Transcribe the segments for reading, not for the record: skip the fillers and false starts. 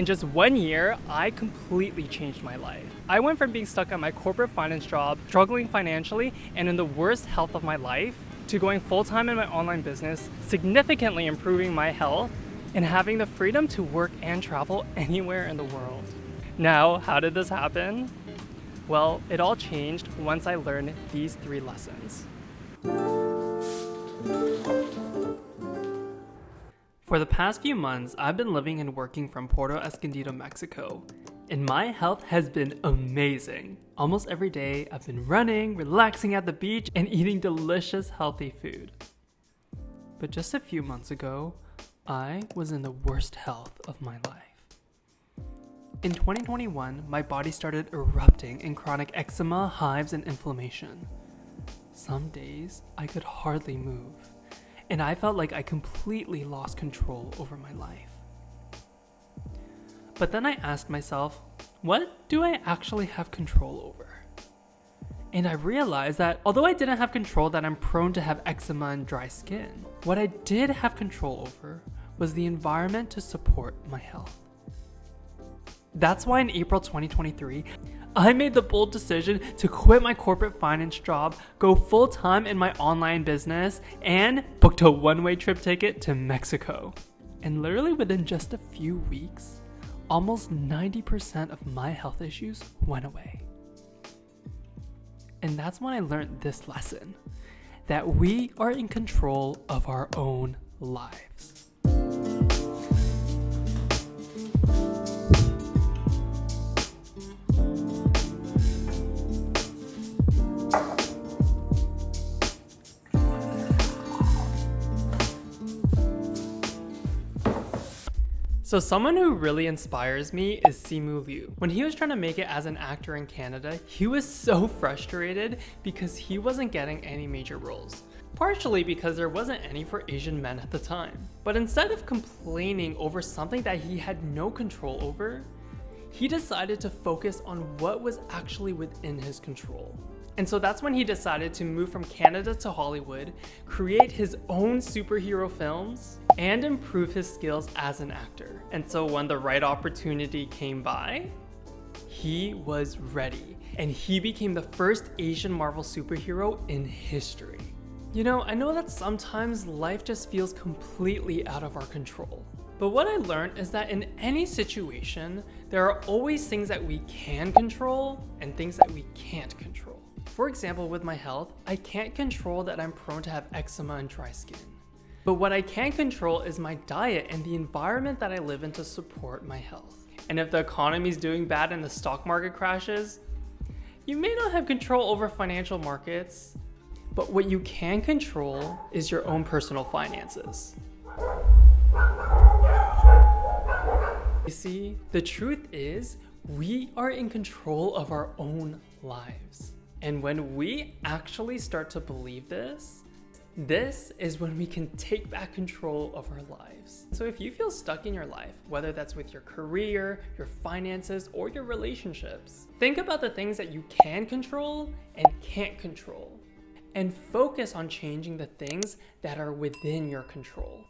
In just 1 year, I completely changed my life. I went from being stuck at my corporate finance job, struggling financially, and in the worst health of my life, to going full-time in my online business, significantly improving my health, and having the freedom to work and travel anywhere in the world. Now, how did this happen? Well, it all changed once I learned these 3 lessons. For the past few months, I've been living and working from Puerto Escondido, Mexico, and my health has been amazing. Almost every day, I've been running, relaxing at the beach, and eating delicious, healthy food. But just a few months ago, I was in the worst health of my life. In 2021, my body started erupting in chronic eczema, hives, and inflammation. Some days, I could hardly move, and I felt like I completely lost control over my life. But then I asked myself, what do I actually have control over? And I realized that although I didn't have control that I'm prone to have eczema and dry skin, what I did have control over was the environment to support my health. That's why in April 2023, I made the bold decision to quit my corporate finance job, go full-time in my online business, and booked a one-way trip ticket to Mexico. And literally within just a few weeks, almost 90% of my health issues went away. And that's when I learned this lesson, that we are in control of our own lives. So someone who really inspires me is Simu Liu. When he was trying to make it as an actor in Canada, he was so frustrated because he wasn't getting any major roles. Partially because there wasn't any for Asian men at the time. But instead of complaining over something that he had no control over, he decided to focus on what was actually within his control. And so that's when he decided to move from Canada to Hollywood, create his own superhero films, and improve his skills as an actor. And so when the right opportunity came by, he was ready. And he became the first Asian Marvel superhero in history. You know, I know that sometimes life just feels completely out of our control. But what I learned is that in any situation, there are always things that we can control and things that we can't control. For example, with my health, I can't control that I'm prone to have eczema and dry skin. But what I can control is my diet and the environment that I live in to support my health. And if the economy is doing bad and the stock market crashes, you may not have control over financial markets, but what you can control is your own personal finances. You see, the truth is, we are in control of our own lives. And when we actually start to believe this is when we can take back control of our lives. So if you feel stuck in your life, whether that's with your career, your finances, or your relationships, think about the things that you can control and can't control, and focus on changing the things that are within your control.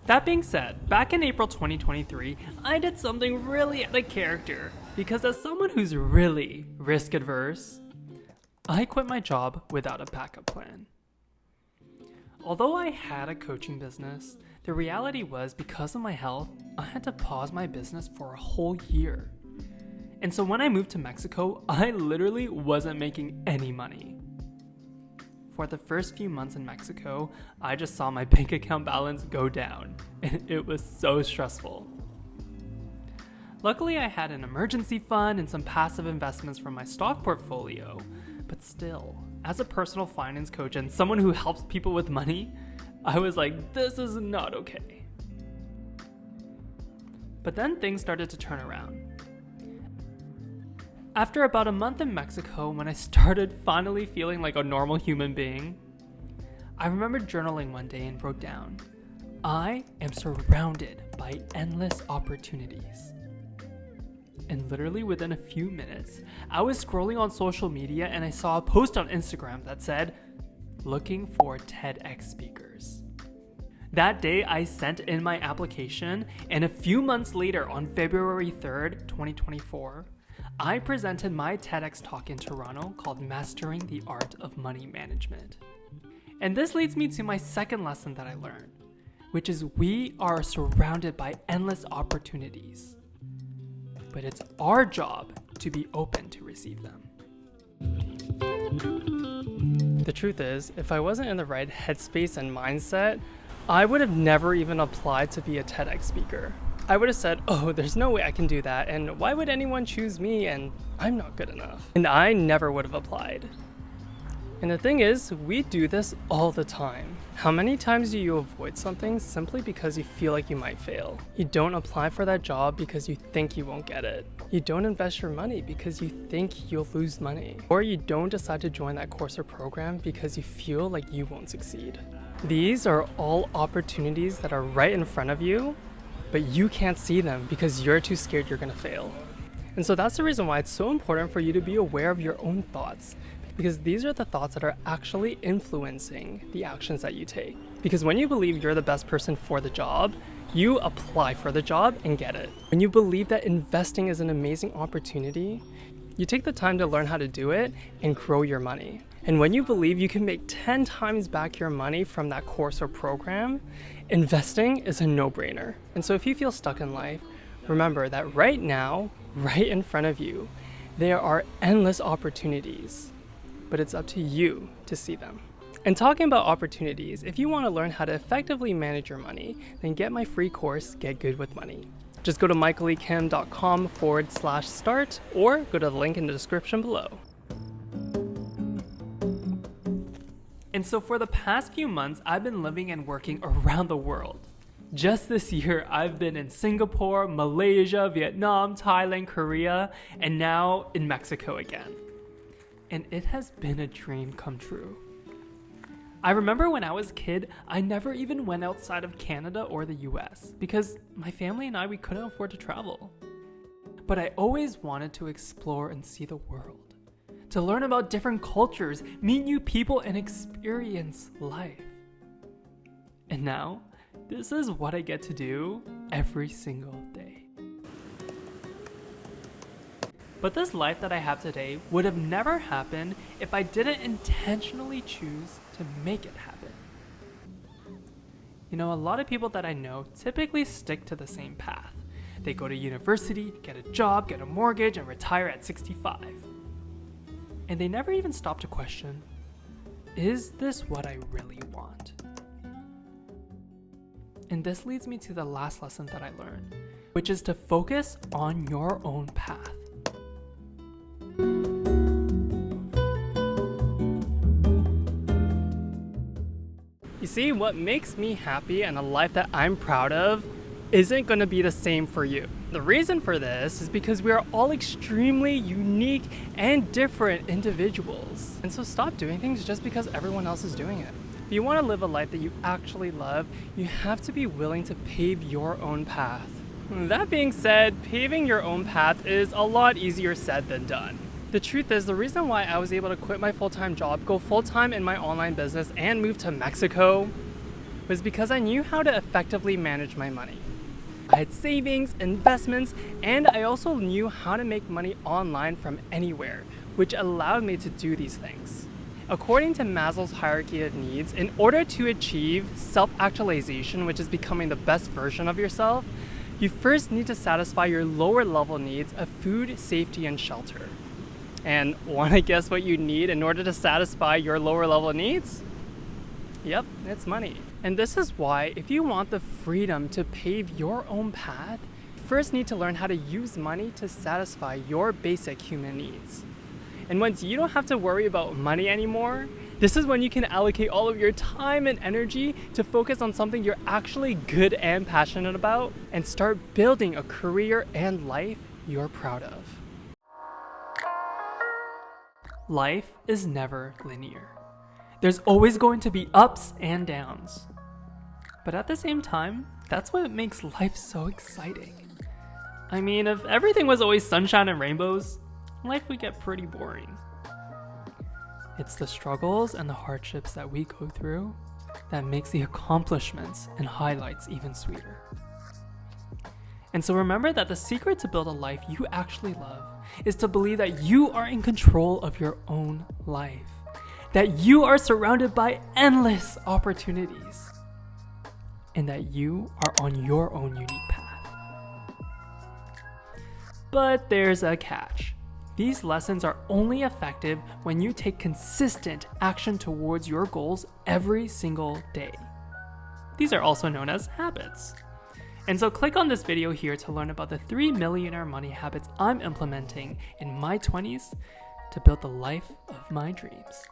That being said, back in April 2023, I did something really out of character because as someone who's really risk adverse, I quit my job without a backup plan. Although I had a coaching business, the reality was because of my health, I had to pause my business for a whole year. And so when I moved to Mexico, I literally wasn't making any money. For the first few months in Mexico, I just saw my bank account balance go down, and it was so stressful. Luckily, I had an emergency fund and some passive investments from my stock portfolio, but still, as a personal finance coach and someone who helps people with money, I was like, this is not okay. But then things started to turn around. After about a month in Mexico, when I started finally feeling like a normal human being, I remember journaling one day and wrote down, I am surrounded by endless opportunities. And literally within a few minutes, I was scrolling on social media and I saw a post on Instagram that said, "Looking for TEDx speakers." That day, I sent in my application, and a few months later, on February 3rd, 2024, I presented my TEDx talk in Toronto called Mastering the Art of Money Management. And this leads me to my second lesson that I learned, which is we are surrounded by endless opportunities, but it's our job to be open to receive them. The truth is, if I wasn't in the right headspace and mindset, I would have never even applied to be a TEDx speaker. I would have said, "Oh, there's no way I can do that, and why would anyone choose me, and I'm not good enough." And I never would have applied. And the thing is, we do this all the time. How many times do you avoid something simply because you feel like you might fail? You don't apply for that job because you think you won't get it. You don't invest your money because you think you'll lose money. Or you don't decide to join that course or program because you feel like you won't succeed. These are all opportunities that are right in front of you, but you can't see them because you're too scared you're gonna fail. And so that's the reason why it's so important for you to be aware of your own thoughts, because these are the thoughts that are actually influencing the actions that you take. Because when you believe you're the best person for the job, you apply for the job and get it. When you believe that investing is an amazing opportunity, you take the time to learn how to do it and grow your money. And when you believe you can make 10 times back your money from that course or program, investing is a no-brainer. And so if you feel stuck in life, remember that right now, right in front of you, there are endless opportunities, but it's up to you to see them. And talking about opportunities, if you want to learn how to effectively manage your money, then get my free course, Get Good with Money. Just go to michaeliekim.com/start or go to the link in the description below. And so for the past few months, I've been living and working around the world. Just this year, I've been in Singapore, Malaysia, Vietnam, Thailand, Korea, and now in Mexico again. And it has been a dream come true. I remember when I was a kid, I never even went outside of Canada or the US because my family and we couldn't afford to travel. But I always wanted to explore and see the world, to learn about different cultures, meet new people, and experience life. And now, this is what I get to do every single day. But this life that I have today would have never happened if I didn't intentionally choose to make it happen. You know, a lot of people that I know typically stick to the same path. They go to university, get a job, get a mortgage, and retire at 65. And they never even stop to question, is this what I really want? And this leads me to the last lesson that I learned, which is to focus on your own path. You see, what makes me happy and a life that I'm proud of isn't going to be the same for you. The reason for this is because we are all extremely unique and different individuals. And so stop doing things just because everyone else is doing it. If you want to live a life that you actually love, you have to be willing to pave your own path. That being said, paving your own path is a lot easier said than done. The truth is, the reason why I was able to quit my full-time job, go full-time in my online business, and move to Mexico was because I knew how to effectively manage my money. I had savings, investments, and I also knew how to make money online from anywhere, which allowed me to do these things. According to Maslow's hierarchy of needs, in order to achieve self-actualization, which is becoming the best version of yourself, you first need to satisfy your lower level needs of food, safety, and shelter. And want to guess what you need in order to satisfy your lower level needs? Yep, it's money. And this is why if you want the freedom to pave your own path, you first need to learn how to use money to satisfy your basic human needs. And once you don't have to worry about money anymore, this is when you can allocate all of your time and energy to focus on something you're actually good and passionate about and start building a career and life you're proud of. Life is never linear. There's always going to be ups and downs. But at the same time, that's what makes life so exciting. I mean, if everything was always sunshine and rainbows, life would get pretty boring. It's the struggles and the hardships that we go through that makes the accomplishments and highlights even sweeter. And so remember that the secret to build a life you actually love is to believe that you are in control of your own life, that you are surrounded by endless opportunities, and that you are on your own unique path. But there's a catch. These lessons are only effective when you take consistent action towards your goals every single day. These are also known as habits. And so click on this video here to learn about the 3 millionaire money habits I'm implementing in my 20s to build the life of my dreams.